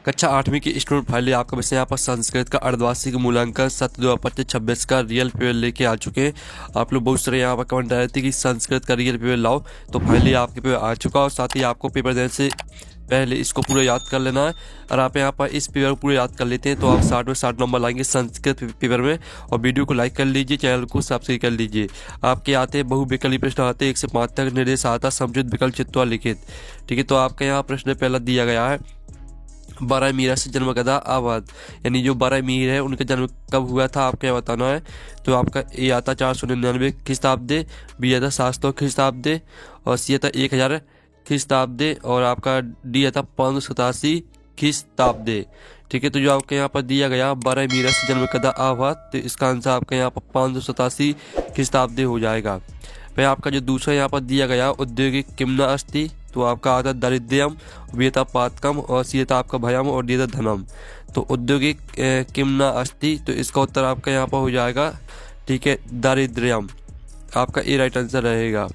कक्षा 8वीं की स्टूडेंट फाइनली आपका वैसे यहाँ पर संस्कृत का अर्धवार्षिक मूल्यांकन 7/26 का रियल पेपर लेके आ चुके हैं। आप लोग बहुत सारे यहाँ पर कमेंट आ रहे थे कि संस्कृत का रियल पेपर लाओ, तो फाइनली आपके पेपर आ चुका और साथ ही आपको पेपर देने से पहले इसको पूरा याद कर लेना है। और आप यहाँ पर इस पेपर को पूरा याद कर लेते हैं तो आप 60 में 60 नंबर लाएंगे संस्कृत पेपर में। और वीडियो को लाइक कर लीजिए, चैनल को सब्सक्राइब कर लीजिए। आपके आते हैं बहुविकल्पी प्रश्न आते हैं 1 से 5 तक, निर्देश आता समझुत विकल्प चित्वा लिखित। ठीक है, तो आपका यहाँ प्रश्न पहला दिया गया है, 12 मीरा से जन्म कदा आबाद, यानी जो 12 मीर है उनका जन्म कब हुआ था आपको यह बताना है। तो आपका ए आता 499 ख्रीस्ताब्दे, बी आता 700 ख्रीस्ताब्दे और सी आता 1000 ख्रीस्ताब्दे और आपका डी आता 587 ख्रीस्ताब्दे। ठीक है, तो जो आपके यहाँ पर दिया गया 12 मीरा से जन्म कदा आबाद, तो इसका आंसर आपका यहाँ पर 587 ख्रीस्ताब्दे हो जाएगा। फिर आपका जो दूसरा यहाँ पर दिया गया औद्योगिक किम्ना अस्ति, तो आपका आता दारिद्र्यम, बी था पातकम और सी था आपका भयम और डी था धनम। तो औद्योगिक किम्ना अस्ति, तो इसका उत्तर आपका यहाँ पर हो जाएगा, ठीक है, दारिद्र्यम। आपका ए राइट आंसर रहेगा।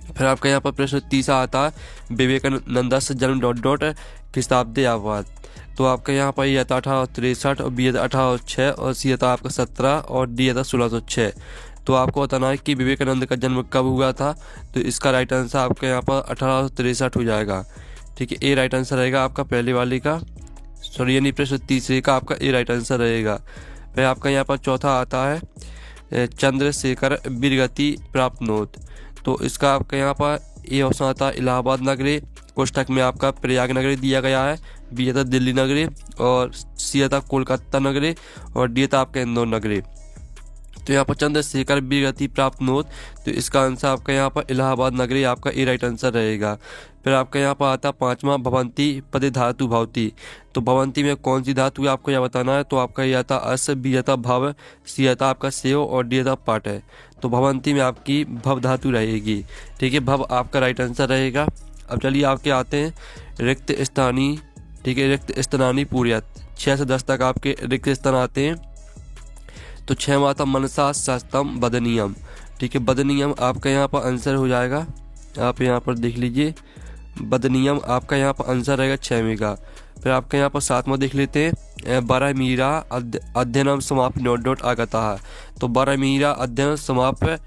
फिर आपका यहाँ पर प्रश्न तीसरा आता है, विवेकानंद से जन्म डॉट डॉट ख्रीस्ताब्दे आबाद। तो आपका यहाँ पर ये था 1863 और बी था 1806 और सी था आपका 17 और डी था 1606। तो आपको बताना है कि विवेकानंद का जन्म कब हुआ था, तो इसका राइट आंसर आपका यहाँ पर 1863 हो जाएगा। ठीक है, ए राइट आंसर रहेगा आपका पहले वाले का, सॉरी यानी प्रश्न तीसरे का आपका ए राइट आंसर रहेगा। फिर आपका यहाँ पर चौथा आता है, चंद्रशेखर वीरगति प्राप्नोत। तो इसका आपका यहाँ पर ए ऑप्शन आता है इलाहाबाद नगरी, कोष्टक में आपका प्रयाग नगरी दिया गया है, बी था दिल्ली नगरी और सी था कोलकाता नगरी और डी था आपका इंदौर नगरी। तो यहाँ पर चंद्रशेखर वीरगति प्राप्नोत, तो इसका आंसर आपका यहाँ पर इलाहाबाद नगरी आपका ए राइट आंसर रहेगा। फिर आपका यहाँ पर आता पांचवा भवंती पदे धातु भवती। तो भवंती में कौन सी धातु है आपको यह बताना है। तो आपका यह आता अस, बी आता भव, सी आता आपका सेव और डी आता पाट है। तो भवंती में आपकी भव धातु रहेगी। ठीक है, भव आपका राइट आंसर रहेगा। अब चलिए आपके आते हैं रिक्त स्थानी। ठीक है, रिक्त स्थानी पूर्यत 6 से 10 तक आपके रिक्त स्थान आते हैं। तो 6 आता मनसा सस्तम बदनियम। ठीक है, बदनियम आपका यहाँ पर आंसर हो जाएगा, आप यहाँ पर देख लीजिए, बदनियम आपका यहाँ पर आंसर रहेगा 6वें का। फिर आपका यहाँ पर 7वां देख लेते हैं, 12 मीरा अध्ययनम समाप्त डॉट डॉट आगता है। तो 12 मीरा अध्ययन समाप्त,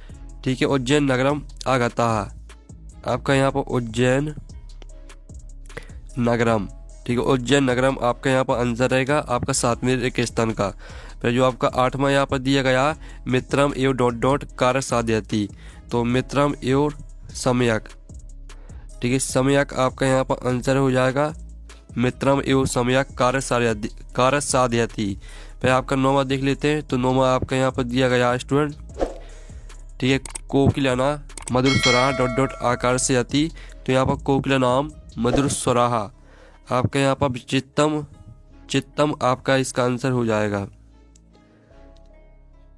ठीक है, उज्जैन नगरम आगता है। आपका यहाँ पर उज्जैन नगरम, ठीक है, उज्जैन नगरम आपका यहाँ पर आंसर रहेगा आपका 7वें रिक्त स्थान का। फिर जो आपका 8वां यहाँ पर दिया गया मित्रम एव डॉट डॉट कार्य साध्यति। तो मित्रम एव सम्यक, ठीक है, सम्यक आपका यहाँ पर आंसर हो जाएगा, मित्रम एव सम्यक कार्य साध्यति। फिर आपका 9वां देख लेते हैं। तो 9वां आपका यहाँ पर दिया गया स्टूडेंट, ठीक है, कोकिलाना मधुर स्वराहा डॉट डॉट आकार से अति। तो यहाँ पर कोकिला नाम मधुर स्वराहा आपका यहाँ पर चित्तम आपका इसका आंसर हो जाएगा।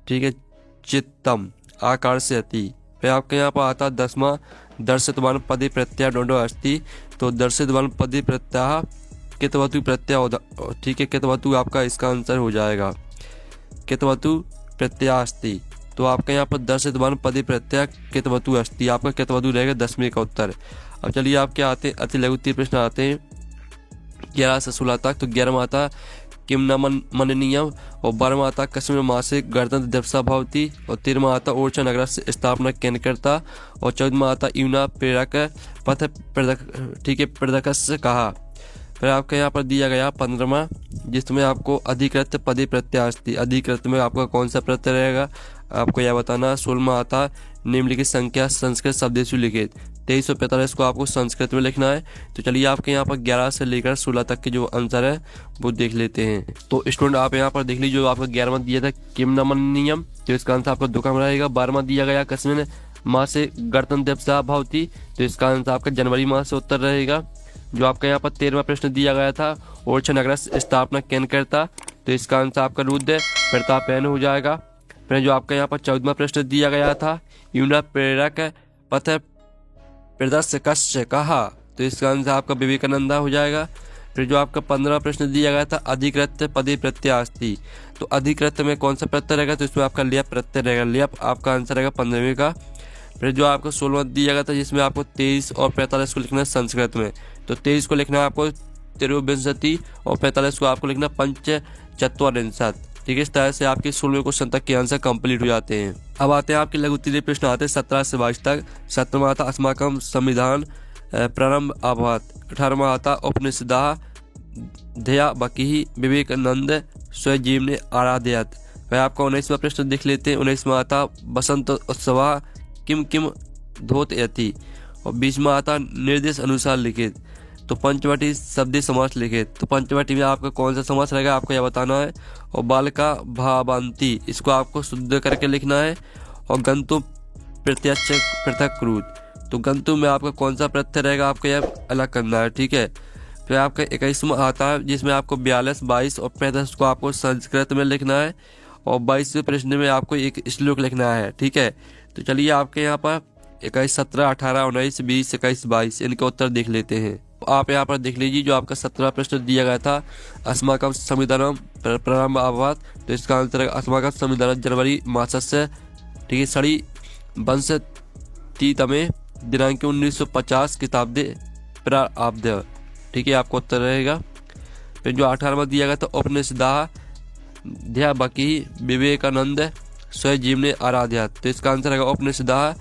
ठीक है, चित्तम आकार से अति। फिर आपके यहाँ पर आता 10वां दर्शितवान पदे प्रत्यय डोंडो अस्ति। तो दर्शितवान पदे प्रत्यय कितवतु प्रत्यय, ठीक है, कितवतु आपका इसका आंसर हो जाएगा, कितवतु प्रत्यय अस्ति। तो आपके यहाँ पर दर्शितवान पदे प्रत्यय कितवतु अस्ति, आपका कितवतु रहेगा 10वें का उत्तर। अब चलिए आपके आते हैं अति लघु प्रश्न आते हैं 11 से 16 तक। तो 11वां आता किम न मननीयम और 12वां आता कश्मीर मासिक गणतंत्र दिवस भवती और 13वां आता ओरछा नगर से स्थापना केंद्रकर्ता और 14वां आता यूना प्रेरक पथ प्रदक, ठीक है, प्रदक से कहा। फिर आपका यहाँ पर दिया गया 15वां, जिसमें आपको अधिकृत पदे प्रत्यय अस्ति। अधिकृत में आपका कौन सा प्रत्यय रहेगा आपको यह बताना। 16वां आता निम्नलिखित संख्या संस्कृत शब्देशु लिखित। 2345 को आपको संस्कृत में लिखना है। तो चलिए आपके यहाँ पर 11 से लेकर 16 तक के जो आंसर है वो देख लेते हैं। तो स्टूडेंट आप यहाँ पर देख लीजिए, जो आपका 11वां दिया था किम न मननीयम, तो इसका आंसर आपका दुकान रहेगा। 12वां दिया गया कश्मीर माह से गणतंत्र दिवस भवती, तो इसका आंसर आपका जनवरी माह से उत्तर रहेगा। जो आपका यहाँ पर 13वां प्रश्न दिया गया था ओरछा नगर स्थापना केंद्रकर्ता, तो इसका आंसर आपका रुद्र प्रतापैन हो जाएगा। फिर जो आपका यहाँ पर 14वां प्रश्न दिया गया था यूना प्रेरक पथ प्रदर्शक कहा, तो इसका आंसर आपका विवेकानंदा हो जाएगा। फिर जो आपका 15वां प्रश्न दिया गया था अधिकृत पदे प्रत्यय अस्ति। तो अधिकृत में कौन सा प्रत्यय रहेगा, तो इसमें आपका लियप प्रत्यय रहेगा, लियप आपका आंसर रहेगा 15वें का। फिर जो आपको 16वां दिया गया था जिसमें आपको 23 और 45 को लिखना है संस्कृत में। तो 23 को लिखना है आपको त्रयोविंशति और 45 को आपको लिखना पंच चत्वारिंशत्। ठीक है, इस तरह से आपके 16वें क्वेश्चन तक के आंसर कंप्लीट हो जाते हैं। अब आते हैं आपके लघु उत्तरीय प्रश्न आते हैं 17 से 22 तक। 17वां आता अस्माकं संविधान प्रारंभ अभवत्। 18वां आता उपनिषदः ध्येया बकीहि विवेकानंद स्वजीवने आराधयत्। फिर आपका 19वां प्रश्न देख लेते हैं। 19वां आता बसंत उत्सव किम किम द्योतयति। और 20वां आता निर्देश अनुसार लिखित। तो पंचवटी शब्दी समास लिखित। तो पंचवटी में आपका कौन सा समास रहेगा आपको यह बताना है। और बालिका भावांती इसको आपको शुद्ध करके लिखना है। और गंतु प्रत्यक्ष पृथक क्रूत, तो गंतु में आपका कौन सा प्रत्यय रहेगा आपको यह अलग करना है। ठीक है, फिर आपका 21वां आता है जिसमें आपको 42, 22 और 35 को आपको संस्कृत में लिखना है। और 22वें प्रश्न में आपको एक श्लोक लिखना है। ठीक है, तो चलिए आपके यहाँ पर 21, 17, 18, 19, 20, 21, 22 इनके उत्तर देख लेते हैं। आप यहाँ पर देख लीजिए जो आपका 17वां प्रश्न दिया गया था अस्माकं संविधानम प्रारंभ अभवत्। तो इसका आंसर है अस्माकं संविधान जनवरी मासस्य, ठीक है, षडी वंशतितमे दिनांक 1950 किताब्दे प्रारब्ध। ठीक है, आपको उत्तर रहेगा। फिर जो 18वां दिया गया था उपनिषदः ध्येया बकीहि विवेकानंद स्वजीवने आराधयत्। तो इसका आंसर रहेगा उपनिषदः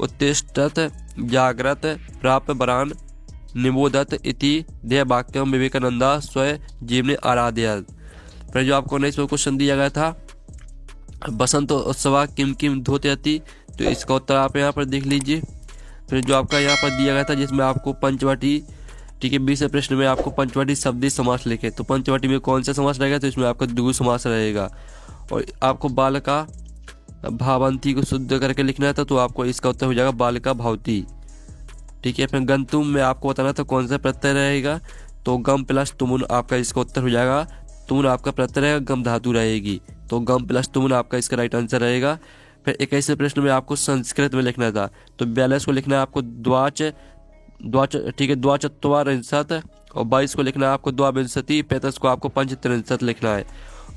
उत्तिष्ठत जाग्रत प्राप्त वरान निबोधत इति ध्येय वाक्यम विवेकानंदा स्वजीवने आराधयत्। फिर जो आपको 19वां क्वेश्चन दिया गया था बसंत उत्सव किम किम द्योतयति। तो इसका उत्तर आप यहाँ पर देख लीजिए। फिर जो आपका यहाँ पर दिया गया था जिसमें आपको पंचवटी, ठीक है, 20वें प्रश्न में आपको पंचवटी शब्दी समास लिखे। तो पंचवटी में कौन सा समास रहेगा तो इसमें आपका द्विगु समास रहेगा। और आपको बालिका भावंती को शुद्ध करके लिखना था तो आपको इसका उत्तर हो जाएगा बालिका भावती। ठीक है, फिर गंतुम में आपको बताना था कौन सा प्रत्यय रहेगा। तो गम प्लस तुमुन आपका इसका उत्तर हो जाएगा। तुमुन आपका प्रत्यय रहेगा, गम धातु रहेगी। तो गम प्लस तुमुन आपका इसका राइट आंसर रहेगा। फिर 21वें प्रश्न में आपको संस्कृत में लिखना था। तो 42 को लिखना है आपको द्वाच, ठीक है, द्वाचत्वारिंशत्। और 22 को लिखना है आपको द्वाविंशति। 35 को आपको पंचत्रिंशत् लिखना है।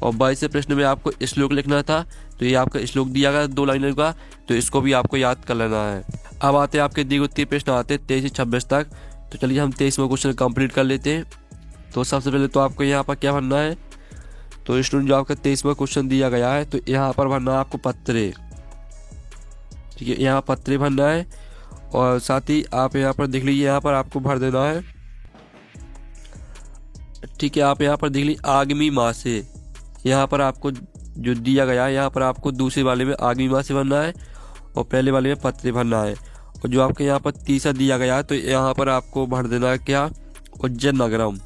और 22वें प्रश्न में आपको श्लोक लिखना था। तो ये आपका श्लोक दिया गया 2 लाइनों का, तो इसको भी आपको याद कर लेना है। अब आते हैं आपके दिए उत्तरीय प्रश्न आते हैं 23 से 26 तक। तो चलिए हम 23वां क्वेश्चन कंप्लीट कर लेते हैं। तो सबसे पहले तो आपको यहाँ पर क्या भरना है। तो स्टूडेंट जो आपका 23वां क्वेश्चन दिया गया है तो यहाँ पर भरना है आपको पत्रे। ठीक है, यहाँ पत्रे भरना है। और साथ ही आप यहाँ पर देख लीजिए यहाँ पर आपको भर देना है। ठीक है, आप यहाँ पर देख लीजिए आगामी माह से, यहाँ पर आपको जो दिया गया है यहाँ पर आपको दूसरे वाले में आगामी माह से भरना है और पहले वाले में पत्रे भरना है। और जो आपके यहाँ पर तीसरा दिया गया है तो यहाँ पर आपको भर देना है क्या, उज्जैन नगरम।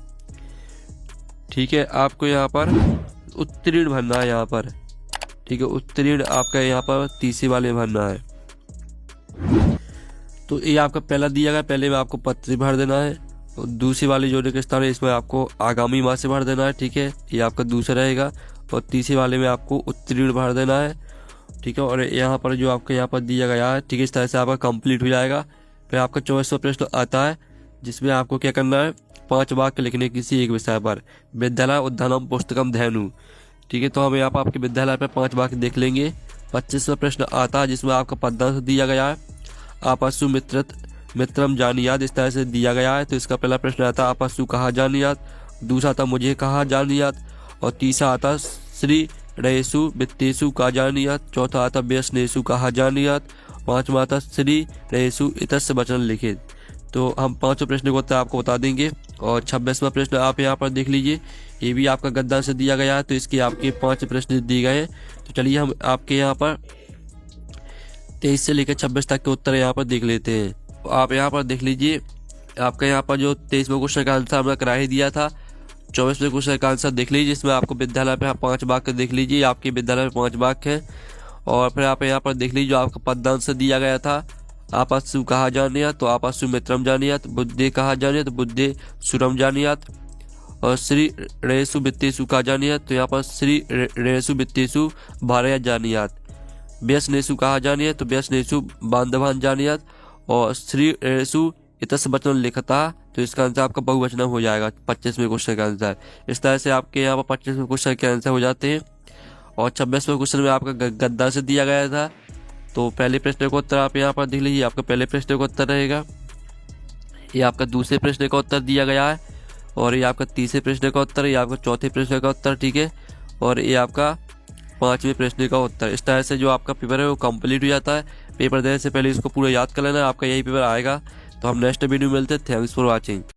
ठीक है, आपको यहाँ पर उत्तीर्ण भरना है यहाँ पर। ठीक है, उत्तीर्ण आपका यहाँ पर तीसरे वाले में भरना है। तो ये आपका पहला दिया गया, पहले में आपको पत्र भर देना है। और दूसरी वाली जो स्थान है इसमें आपको आगामी माह से भर देना है। ठीक है, ये आपका दूसरा रहेगा। और तीसरे वाले में आपको उत्तीर्ण भर देना है। ठीक है, और यहाँ पर जो आपका यहाँ पर दिया गया है, ठीक है, इस तरह से आपका कंप्लीट हो जाएगा। फिर आपका 24वां प्रश्न आता है जिसमें आपको क्या करना है, 5 वाक्य लिखने किसी एक विषय पर। विद्यालय उद्यानम पुस्तकम धैनु। ठीक है, तो हम यहाँ पर आपके विद्यालय पर 5 वाक्य देख लेंगे। 25वां प्रश्न आता है जिसमें आपका पद्यांश दिया गया है। आपसु मित्रम जानियात, इस तरह से दिया गया है। तो इसका पहला प्रश्न आता है आपसु कहा जानियात। दूसरा आता मुझे कहा जानियात। और तीसरा आता श्री रेसु वित्तेषु कहा जानियात। चौथा आता व्यसनेषु कहा जानियात। 5वां आता श्री रेसु इतस्य वचन लिखित। तो हम 5 प्रश्न को उत्तर आपको बता देंगे। और 26वां प्रश्न आप यहाँ पर देख लीजिए, ये भी आपका गद्दान से दिया गया है। तो इसके आपके 5 प्रश्न दिए गए हैं। तो चलिए हम आपके यहाँ पर 23 से लेकर 26 तक के उत्तर यहाँ पर देख लेते हैं। तो आप यहाँ पर देख लीजिए, आपका यहाँ पर जो 23वें क्वेश्चन का आंसर हमने करा ही दिया था। 24वें क्वेश्चन का आंसर देख लीजिए, जिसमें आपको विद्यालय पे 5 वाक्य देख लीजिए। आपके विद्यालय में 5 वाक्य हैं। और फिर आप यहाँ पर देख लीजिए जो आपका पद्यांश दिया गया था, आपसु कहा जानियात, तो आपसु मित्रम जानियात। बुद्धे कहा जानियात, बुद्धे सुरम जानियात। और श्री रेसु वित्तेषु कहा जानियात, तो यहाँ पर श्री रेसु वित्तेषु भारया जानियात। व्यसनेषु कहा जानियात, तो व्यसनेषु बांधवान जानियात। और श्री रेसु इतस्य वचन लिखता, तो इसका आंसर आपका बहुवचन हो जाएगा 25वें क्वेश्चन का आंसर। इस तरह से आपके यहाँ पर 25वें क्वेश्चन के आंसर हो जाते हैं। और 26वें क्वेश्चन में आपका गद्दा से दिया गया था। तो पहले प्रश्न का उत्तर आप यहाँ पर देख लीजिए, आपका पहले प्रश्न का उत्तर रहेगा। ये आपका दूसरे प्रश्न का उत्तर दिया गया है। और ये आपका तीसरे प्रश्न का उत्तर, ये आपका चौथे प्रश्न का उत्तर, ठीक है, और ये आपका पांचवें प्रश्न का उत्तर। इस तरह से जो आपका पेपर है वो कंप्लीट हो जाता है। पेपर देने से पहले इसको पूरा याद कर लेना, आपका यही पेपर आएगा। तो हम नेक्स्ट वीडियो में मिलते हैं। Thanks for watching.